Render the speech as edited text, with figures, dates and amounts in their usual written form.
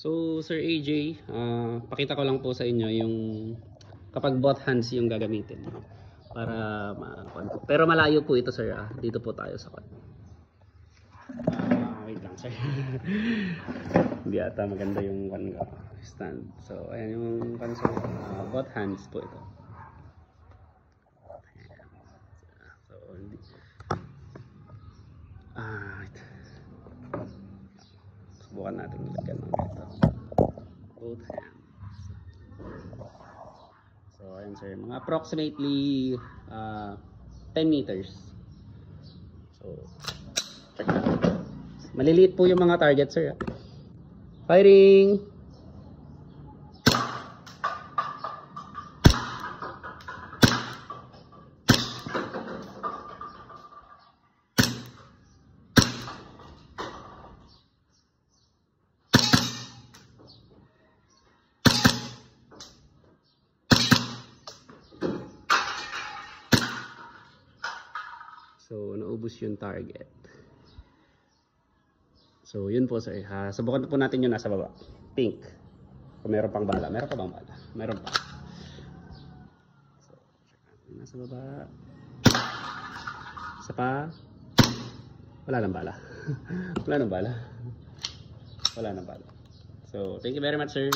So Sir AJ, pakita ko lang po sa inyo yung kapag both hands yung gagamitin para pero malayo po ito sir. Dito po tayo sa wait lang sir. Hindi ata maganda yung stand. So ayan yung console, both hands po ito. So hindi subukan natin ilagyan ng ito. Both hands. So ayan sir, mga approximately 10 meters. So check natin. Maliliit po yung mga target sir. Firing! So, naubos yung target. So, yun po sir. Subukan po natin yung nasa baba. Pink. Kung meron pang bala. Meron pa bang bala? Meron pa. So, nasa baba. Isa pa. Wala nang bala. Wala nang bala. Wala nang bala. So, thank you very much sir.